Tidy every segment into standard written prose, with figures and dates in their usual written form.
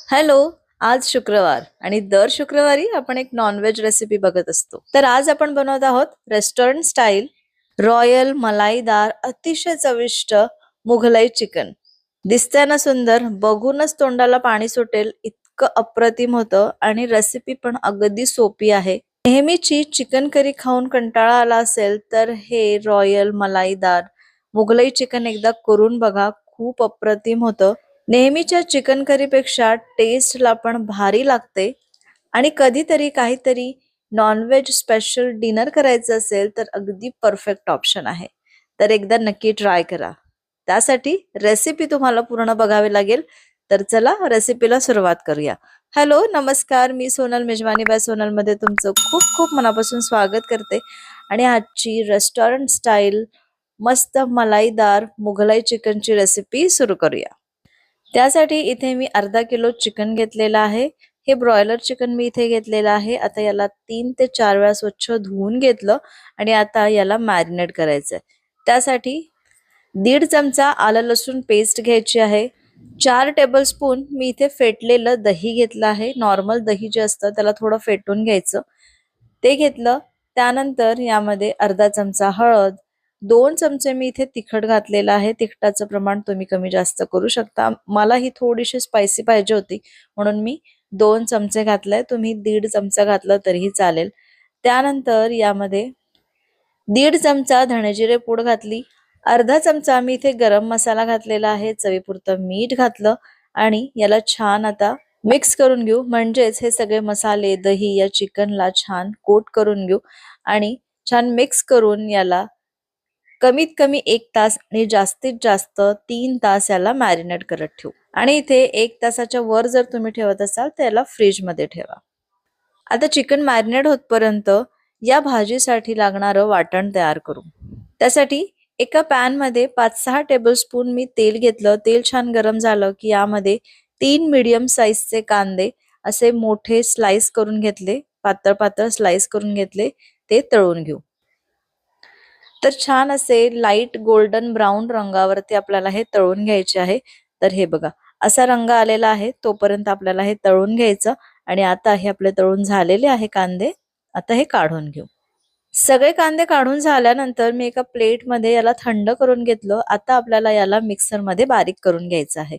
Hello. आज शुक्रवार आणि दर शुक्रवारी आपण एक नॉनव्हेज रेसिपी बघत असतो. तर आज आपण बनवत आहोत रेस्टॉरंट स्टाईल रॉयल मलाईदार अतिशय चविष्ट मुघलाई चिकन. दिसतंय ना सुंदर, बघूनच तोंडाला पाणी सुटेल इतकं अप्रतिम होतं आणि रेसिपी पण अगदी सोपी आहे. नेहमीची चिकन करी खाऊन कंटाळा आला असेल तर हे रॉयल मलाईदार मुघलाई चिकन एकदा करून बघा, खूप अप्रतिम होतं. नेहमीच्या चिकन करीपेक्षा टेस्टला पण भारी लागते आणि कधीतरी काहीतरी नॉनव्हेज स्पेशल डिनर करायचं असेल तर अगदी परफेक्ट ऑप्शन आहे. तर एकदा नक्की ट्राय करा. त्यासाठी रेसिपी तुम्हाला पूर्ण बघावी लागेल. तर चला रेसिपीला सुरुवात करूया. हॅलो, नमस्कार. मी सोनल, मेजवानी बाय सोनल मध्ये तुमचं खूप खूप मनापासून स्वागत करते. आणि आजची रेस्टॉरंट स्टाईल मस्त मलाईदार मुघलाई चिकनची रेसिपी सुरू करूया. त्यासाठी इथे मी अर्धा किलो चिकन घेतलेलं आहे. हे ब्रॉयलर चिकन मी इथे घेतलेलं आहे. आता याला 3 ते 4 वेळा स्वच्छ धुवून घेतलं आणि आता याला मॅरिनेट करायचंय. त्यासाठी 1.5 चमचा आलं लसूण पेस्ट घ्यायची आहे. 4 टेबलस्पून मी इथे फेटलेलं दही घेतलं आहे. नॉर्मल दही जे असतं त्याला थोडं फेटून घ्यायचं, ते घेतलं. त्यानंतर यामध्ये अर्धा चमचा हळद, 2 चमचे मी इथे तिखट घातलेलं आहे. तिखटाचं प्रमाण तुम्ही कमी जास्त करू शकता. मला ही थोडीशी स्पायसी पाहिजे होती म्हणून मी 2 चमचे घातले. तुम्ही 1.5 चमचा घातलं तरीही चालेल. त्यानंतर यामध्ये 1.5 चमचा धणेजिरे पूड घातली. अर्धा चमचा मी इथे गरम मसाला घातलेला आहे. चवीपुरतं मीठ घातलं आणि याला छान आता मिक्स करून घेऊ. म्हणजेच हे सगळे मसाले, दही या चिकनला छान कोट करून घेऊ आणि छान मिक्स करून याला कमीत कमी 1 तास आणि जास्तीत जास्त 3 तास याला मॅरिनेट करत ठेवू. आणि इथे 1 तासाच्या वर जर तुम्ही ठेवत असाल तर याला फ्रीज मध्ये ठेवा. आता चिकन मॅरिनेट होतपर्यंत या भाजीसाठी लागणारं वाटण तयार करू. त्यासाठी एका पॅन मध्ये 5-6 टेबलस्पून मी तेल घेतलं. तेल छान गरम झालं की यामध्ये 3 मीडियम साईजचे कांदे असे मोठे स्लाइस करून घेतले, पातळ पातळ स्लाइस करून घेतले, ते तळून घेऊ. तर छान असे लाईट गोल्डन ब्राऊन रंगावरती आपल्याला हे तळून घ्यायचे आहे. तर हे बघा, असा रंग आलेला आहे तोपर्यंत आपल्याला हे तळून घ्यायचं. आणि आता हे आपले तळून झालेले आहे कांदे. आता हे काढून घेऊ. सगळे कांदे काढून झाल्यानंतर मी एका प्लेट मध्ये याला थंड करून घेतलं. आता आपल्याला याला मिक्सर मध्ये बारीक करून घ्यायचं आहे.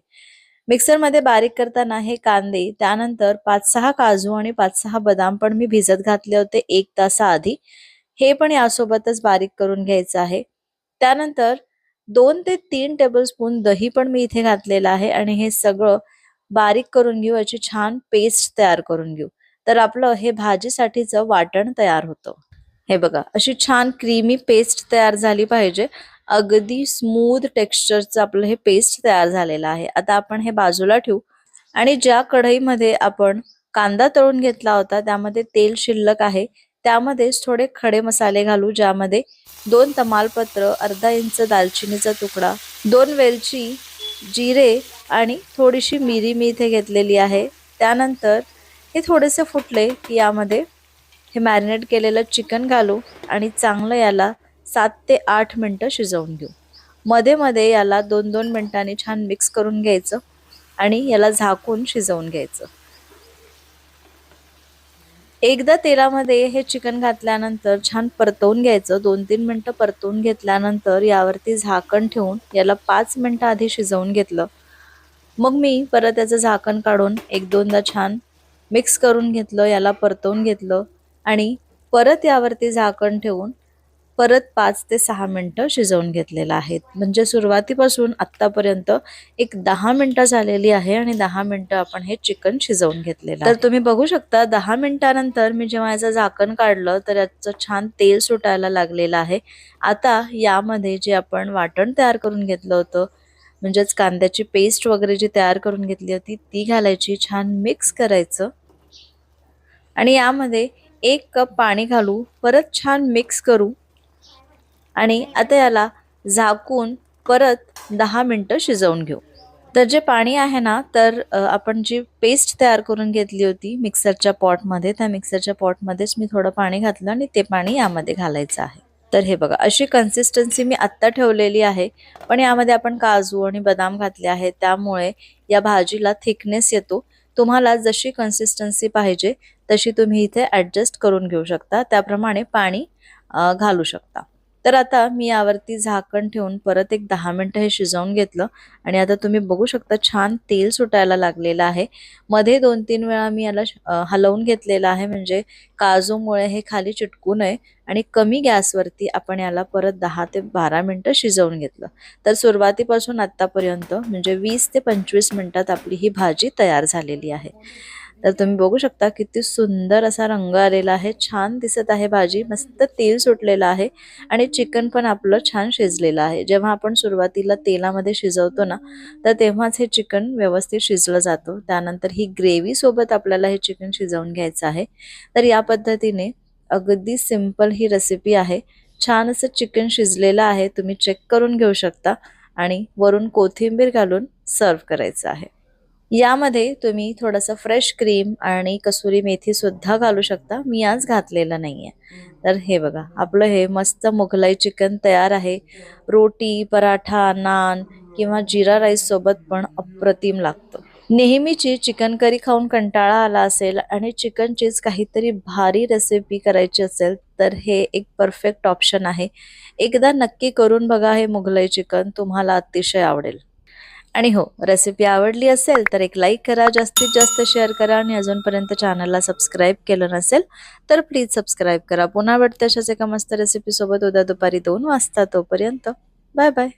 मिक्सर मध्ये बारीक करताना हे कांदे, त्यानंतर 5-6 काजू आणि 5-6 बदाम पण मी भिजत घातले होते 1 तासाआधी, हे पण यासोबतच बारीक करून घ्यायचं आहे. त्यानंतर 2 ते 3 टेबलस्पून दही पण मी इथे घातलेलं आहे आणि हे सगळं बारीक करून घेऊ. याची छान पेस्ट तयार करून घेऊ. तर आपलं हे भाजीसाठीचं वाटण तयार होतं. हे बघा, अशी छान क्रीमी पेस्ट तयार झाली पाहिजे. अगदी स्मूथ टेक्स्चरचं आपलं हे पेस्ट तयार झालेलं आहे. आता आपण हे बाजूला ठेवू आणि ज्या कढईमध्ये आपण कांदा तळून घेतला होता त्यामध्ये तेल शिल्लक आहे. त्यामध्येच थोडे खडे मसाले घालू, ज्यामध्ये 2 तमालपत्र, अर्धा इंच दालचिनीचा तुकडा, 2 वेलची, जिरे आणि थोडीशी मिरी मी इथे घेतलेली आहे. त्यानंतर हे थोडेसे फुटले की यामध्ये हे मॅरिनेट केलेलं चिकन घालू आणि चांगलं याला 7 ते 8 मिनिटं शिजवून घेऊ. मध्ये मध्ये याला 2-2 मिनिटांनी छान मिक्स करून घ्यायचं आणि याला झाकून शिजवून घ्यायचं. एकदा तेलामध्ये हे चिकन घातल्यानंतर छान परतवून घ्यायचं. 2-3 मिनिटं परतवून घेतल्यानंतर यावरती झाकण ठेवून याला 5 मिनिटं आधी शिजवून घेतलं. मग मी परत याचं झाकण काढून 1-2दा छान मिक्स करून घेतलं, याला परतवून घेतलं आणि परत यावरती झाकण ठेवून परत 5 ते 6 मिनिटं शिजवून घेतलेलं आहे. म्हणजे सुरुवातीपासून आत्तापर्यंत एक 10 मिनिटं झालेली आहे आणि 10 मिनिटं आपण हे चिकन शिजवून घेतलेलं आहे. तर तुम्ही बघू शकता 10 मिनिटानंतर मी जेव्हा याचं झाकण काढलं तर याचं छान तेल सुटायला लागलेलं आहे. आता यामध्ये जे आपण वाटण तयार करून घेतलं होतं, म्हणजेच कांद्याची पेस्ट वगैरे जी तयार करून घेतली होती ती घालायची, छान मिक्स करायचं आणि यामध्ये 1 कप पाणी घालू, परत छान मिक्स करू आणि आता याला झाकून परत 10 मिनिटं शिजवून घेऊ. तर जे पाणी आहे ना, तर आपण जी पेस्ट तयार करून घेतली होती मिक्सरच्या पॉटमध्ये, त्या मिक्सरच्या पॉटमध्येच मी थोडं पाणी घातलं आणि ते पाणी यामध्ये घालायचं आहे. तर हे बघा, अशी कन्सिस्टन्सी मी आत्ता ठेवलेली आहे. पण यामध्ये आपण काजू आणि बदाम घातले आहेत त्यामुळे या भाजीला थिकनेस येतो. तुम्हाला जशी कन्सिस्टन्सी पाहिजे तशी तुम्ही इथे ॲडजस्ट करून घेऊ शकता, त्याप्रमाणे पाणी घालू शकता. तर आता मी यावरती झाकण ठेवून परत एक 10 मिनिटं हे शिजवून घेतलं आणि आता तुम्ही बघू शकता छान तेल सुटायला लागलेलं आहे. मध्ये 2-3 वेळा मी याला हलवून घेतलेलं आहे, म्हणजे काजूमुळे हे खाली चिटकू नये. आणि कमी गॅसवरती आपण याला परत 10 ते 12 मिनिटं शिजवून घेतलं. तर सुरुवातीपासून आत्तापर्यंत म्हणजे 20 ते 25 मिनिटात आपली ही भाजी तयार झालेली आहे. तर तुम्ही बघू शकता किती सुंदर असा रंग आलेला आहे, छान दिसत आहे भाजी, मस्त तेल सुटलेलं आहे आणि चिकन पण आपलं छान शिजलेलं आहे. जेव्हा आपण सुरुवातीला तेलामध्ये शिजवतो ना, तर तेव्हाच हे चिकन व्यवस्थित शिजलं जातं. त्यानंतर ही ग्रेव्ही सोबत आपल्याला हे चिकन शिजवून घ्यायचं आहे. तर या पद्धतीने अगदी सिंपल ही रेसिपी आहे. छान असं चिकन शिजलेलं आहे, तुम्ही चेक करून घेऊ शकता आणि वरून कोथिंबीर घालून सर्व करायचं आहे. यामध्ये तुम्ही थोडंसं फ्रेश क्रीम आणि कसुरी मेथी सुद्धा घालू शकता, मी आज घातलेलं नाहीये. तर हे बघा, आपलं हे मस्त मुघलाई चिकन तयार आहे. रोटी, पराठा, नान किंवा जीरा राईस सोबत पण अप्रतिम लागतं. नेहमीची चिकन करी खाऊन कंटाळा आला असेल आणि चिकनचीच काहीतरी भारी रेसिपी करायची असेल, तर हे एक परफेक्ट ऑप्शन आहे. एकदा नक्की करून बघा हे मुघलाई चिकन, तुम्हाला अतिशय आवडेल. आणि हो, रेसिपी आवडली असेल तर एक लाईक करा, जास्तीत जास्त शेअर करा आणि अजूनपर्यंत चॅनलला सबस्क्राईब केलं नसेल तर प्लीज सबस्क्राईब करा. पुन्हा भेटते अशाच एका मस्त रेसिपीसोबत उद्या दुपारी 2 वाजता. तोपर्यंत बाय बाय.